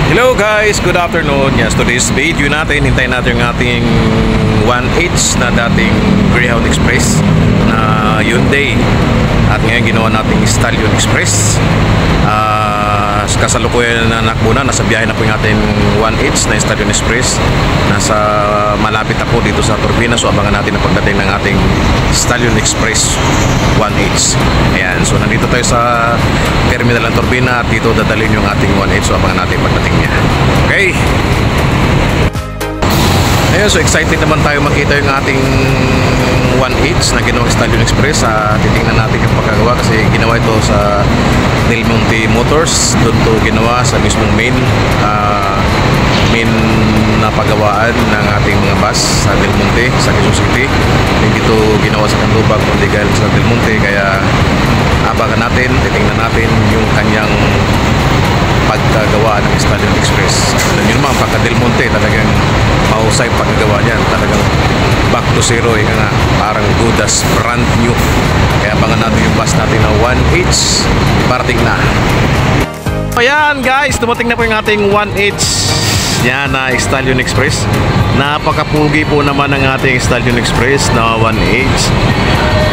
Hello guys, good afternoon. Yes, today's video natin, hintayin natin yung ating 1H na dating Greyhound Express na Hyundai. At ngayon ginawa nating Stallion Express. Kasalukuyan na nakmuna, nasa biyahe na po yung ating 1H na Stallion Express. Nasa malapit na po dito sa Turbina. So abangan natin ang pagdating ng ating Stallion Express 1H. Ayan, so nandito tayo sa terminal ng Turbina at dito dadalhin yung ating 1H. So abangan natin pagdating niya. Okay. Ayun, so excited naman tayo makita yung ating 1H na ginawang Stallion Express. Titingnan natin yung pagkagawa kasi ginawa ito sa Del Monte Motors. Doon to ginawa sa mismong main na pagawaan ng ating mga bus sa Del Monte, sa Quezon City. Hindi ito ginawa sa Candubag kundi galing sa Del Monte, kaya abangan natin, titingnan natin yung kanyang pagkagawa ng Stallion Express. Alam nyo naman, pagka Del Monte talagang mahusay pagkagawa niyan, talagang back to zero, yung nga, parang good as brand new. Kaya abangan natin yung bus natin na 1H parating na. Ayan guys, dumating na po yung ating 1H yan na Stallion Express. Napakapugi po naman ang ating Stallion Express na 1H.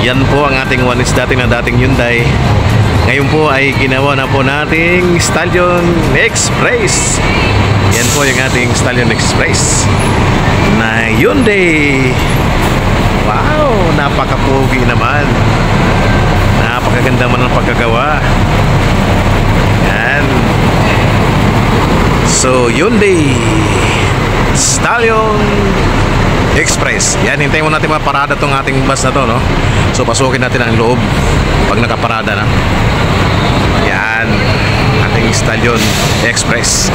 Yan po ang ating 1H dating Hyundai. Ngayon po ay ginawa na po nating Stallion Express. Yan po yung ating Stallion Express na Hyundai. Wow, napakapugi naman. Napakaganda man ang pagkagawa. Yan. So Hyundai Stallion Express. Yan, hintayin mo natin maparada tong ating bus na to, no? So pasukin natin ang loob pag nakaparada na. Yan, ating Stallion Express.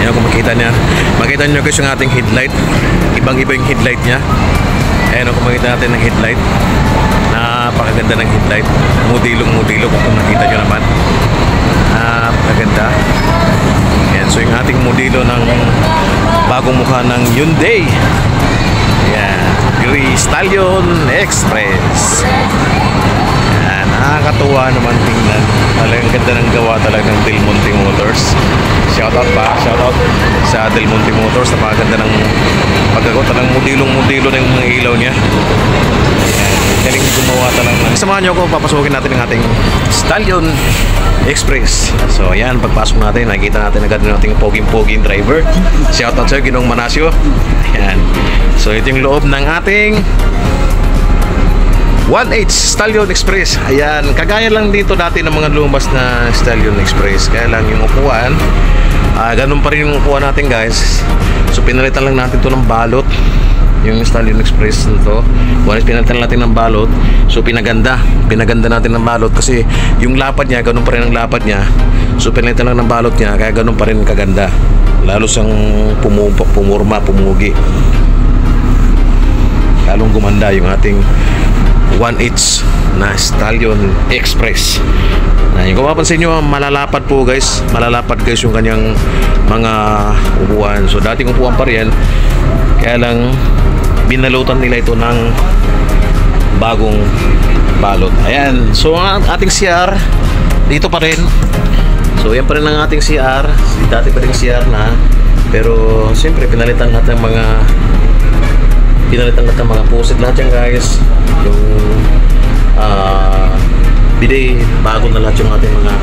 Yan, kung makita nyo guys yung ating headlight. Ibang iba yung headlight nya. Ayan, kung makita natin ng headlight, napakaganda ng headlight. Mudilong-mudilo kung nakita nyo naman. Napakaganda. Ayan, so yung ating modelo ng bagong mukha ng Hyundai. Ayan, Stallion Express. Ayan, nakakatuwa naman tingnan. Talagang ganda ng gawa talaga ng Del Monte Motors. Shoutout sa Del Monte Motors. Napakaganda ng pagkagawa. Talagang modilong-modilo ng mga ilaw niya. Galing gumawa talaga. Samahan nyo ako, papasukin natin ang ating Stallion Express. So ayan, pagpasok natin, nakikita natin agad ng ating poging-poging driver. Shoutout sa'yo, Ginong Manasio. Ayan. So ito yung loob ng ating 1H Stallion Express. Ayan, kagaya lang dito dati ng mga lumabas na Stallion Express. Kaya lang yung upuan, ganun pa rin yung upuan natin guys. So pinalitan lang natin to ng balot. Yung Stallion Express nito, once pinalitan natin ng balot, so pinaganda natin ng balot kasi yung lapad niya, ganun pa rin ang lapad niya. So pinalitan lang ng balot niya, kaya ganun pa rin kaganda. Lalo siyang pumugi. Lalong gumanda yung ating 1H na Stallion Express. Kung mapapansin nyo, malalapad po guys. Malalapad guys yung kanyang mga upuan. So dating upuan pa rin, kaya lang binalutan nila ito ng bagong balot. Ayan, so ang ating CR dito pa rin. So yan pa rin ang ating CR. Dati pa rin CR na, pero siyempre pinalitan natin ng mga pusit lahat yan guys. Yung bidet, bago na lahat yung ating mga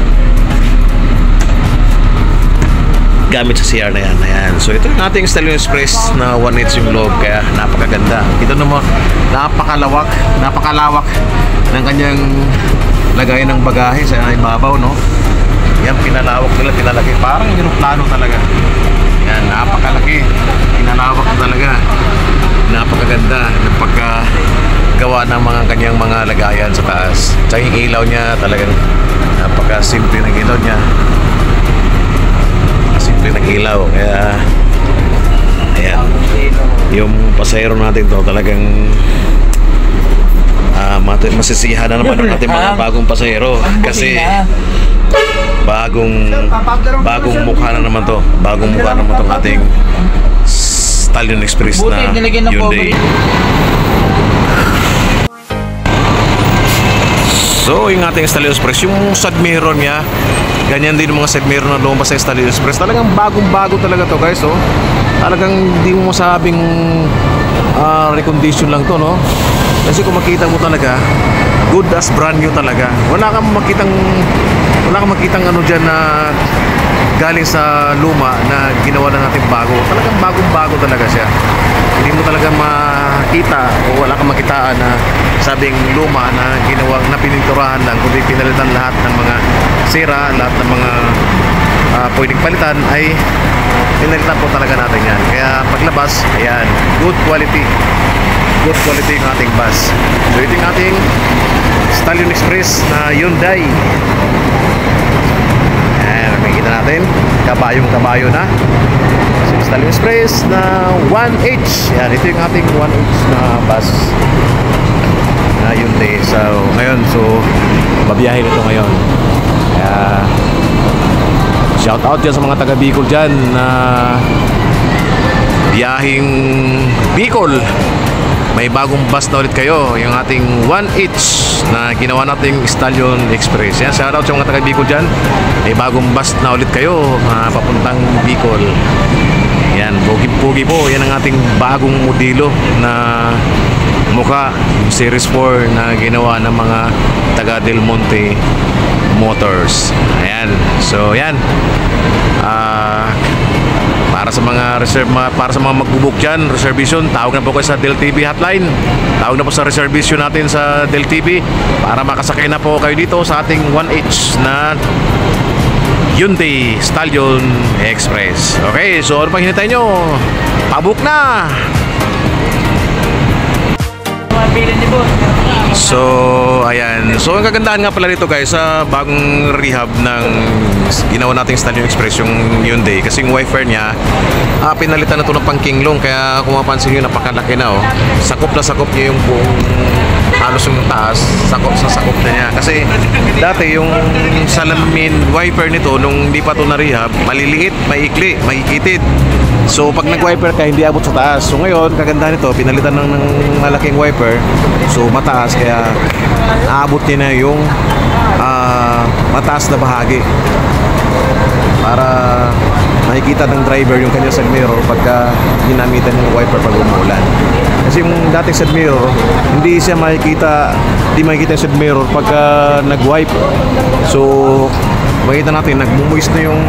gamit sa CR na yan. Ayan. So ito yung ating Stallion Express na 1H yung loob, kaya napakaganda. Ito naman, napakalawak ng kanyang lagayan ng bagahe sa ibabaw, no? Yan, pinalawak nila, pinalaki. Parang yung plano talaga. Yan, napakalaki. Pinalawak talaga. Napakaganda ng pagkagawa ng mga kanyang mga lagayan sa taas. Tsaka yung ilaw niya talagang napakasimple ng ilaw niya. Simple ng ilaw, kaya ayan, yung pasahero natin to talagang masisiyahan na naman ang ating mga bagong pasahero kasi bagong mukha na naman to, tong ating Stallion Express na Hyundai. So, yung ating Stallion Express, yung side mirror niya, ganyan din yung mga side mirror na lumabas sa Stallion Express. Talagang bagong-bago talaga to, guys, oh. Talagang hindi mo masabing recondition lang to, no? Kasi kung makita mo talaga, good as brand new talaga. Wala kang makitang ano dyan na galing sa luma na ginawa na natin bago. Talagang bagong-bago talaga siya. Hindi mo talaga makita o wala kang makitaan na sabing luma na ginawang na pininturahan lang, kundi pinalitan lahat ng mga sira, lahat ng mga pwedeng palitan ay pinalitan po talaga natin yan. Kaya paglabas, ayan, good quality yung ating bus. So ito yung ating Stallion Express na Hyundai. Ayan, makikita natin kabayong-kabayo na. So Stallion Express na 1H. Ayan, ito yung ating 1H na bus na Hyundai. So ngayon, babiyahin ito ngayon. Kaya shout out dyan sa mga taga Bicol dyan na biyahing Bicol. May bagong bus na ulit kayo, yung ating 1H na ginawa nating Stallion Express. Yan, shout out sa mga taga Bicol dyan. May bagong bus na ulit kayo papuntang Bicol. Yan, pogi-pogi po. Yan ang ating bagong modelo na mukha, Series 4 na ginawa ng mga taga Del Monte Motors. Ayan, so yan, para sa mga magbubuk dyan, reservation, tawag na po kayo sa Del TV hotline. Tawag na po sa reservation natin sa Del TV para makasakay na po kayo dito sa ating 1H na Hyundai Stallion Express. Okay, so ano pang hinintay nyo? Pabuk na! So, ayan. So, ang kagandahan nga pala dito, guys, sa bagong rehab ng ginawa nating Stallion Express, yung Hyundai. Kasi yung wiper niya, pinalitan na ito ng pangkinglong. Kaya kung mapansin nyo, napakalaki na, oh. Sakop na sakop niya yung buong halos yung taas. Sakop na niya. Kasi dati yung salamin wiper nito, nung hindi pa ito na-rehab, maliliit, maikli, makikitid. So pag nag-wiper ka, hindi abot sa taas. So ngayon, kagandahan nito, pinalitan ng malaking wiper. So mataas, kaya aabot niya na yung mataas na bahagi para makikita ng driver yung kanyang side mirror pagka ginamitan yung wiper pag umuulan. Kasi yung dating side mirror, hindi makikita yung side mirror pagka nag-wipe. So makita natin, nagmumuis na yung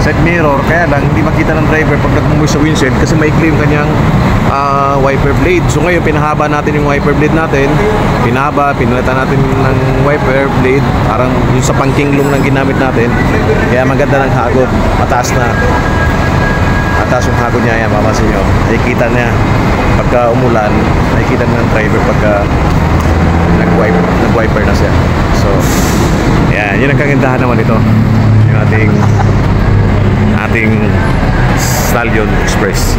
side mirror, kaya lang hindi makita ng driver pag nagmumuis sa windshield kasi maikli yung kanyang wiper blade. So ngayon, pinahaba natin yung wiper blade natin. Pinalitan natin ng wiper blade, parang yung sa pangkinglong na ginamit natin. Kaya maganda ng hagod, mataas yung hagod niya. Yan, mapapansin nyo, nakikita niya pagka umulan, nakikita ng driver pagka nag-wiper na siya. So yan, yun ang kagandahan naman ito, yung ating Stallion Express.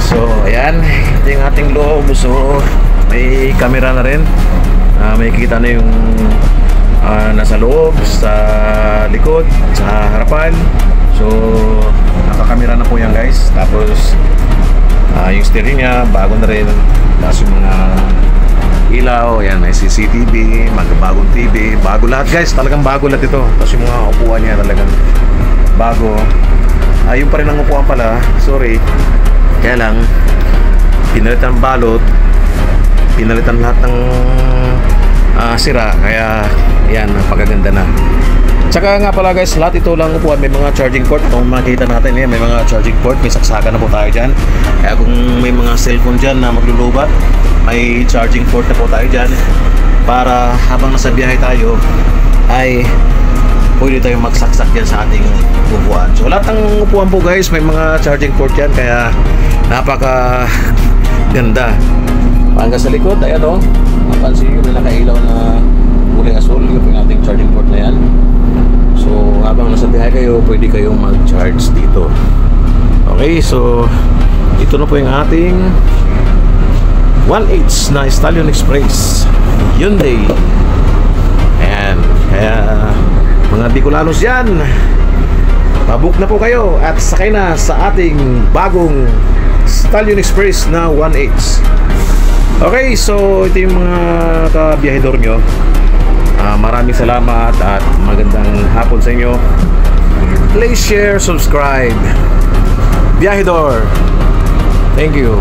So ayan, ito yung ating loob. So may camera na rin, may kita na yung nasa loob, sa likod, sa harapan. So nakakamera na po yan, guys. Tapos yung steering niya bago na rin. Tapos yung mga ilaw, ayan, may CCTV, bagong TV, bago lahat, guys. Talagang bago lahat ito. Tapos yung mga upuan niya talagang bago. Yung pa rin ang upuan pala, sorry, kaya lang pinalitan ng balot, pinalitan lahat ng sira, kaya yan, pagaganda na. Tsaka nga pala, guys, lahat ito lang upuan may mga charging port. Kung makita natin yan, may mga charging port, may saksakan na po tayo dyan. Kaya kung may mga cellphone dyan na maglulubat, may charging port na po tayo dyan para habang nasa biyahe tayo ay pwede tayong magsaksak dyan sa ating upuan. So lahat ng upuan po, guys, may mga charging port yan, kaya napaka ganda. Hanggang sa likod, ayan o, mapansin nyo na nakailaw na kulay asul, yung ating charging port na yan. So habang nasa biyahe kayo, pwede kayong mag-charge dito. Okay, so ito na po yung ating 1H na Stallion Express Hyundai. Ayan, kaya mga Bicolanos yan, pabook na po kayo at sakay na sa ating bagong Stallion Express na 1H. Okay, so ito yung mga kabiyahedor nyo. Maraming salamat at magandang hapon sa inyo. Please share, subscribe. Biyahedor, thank you.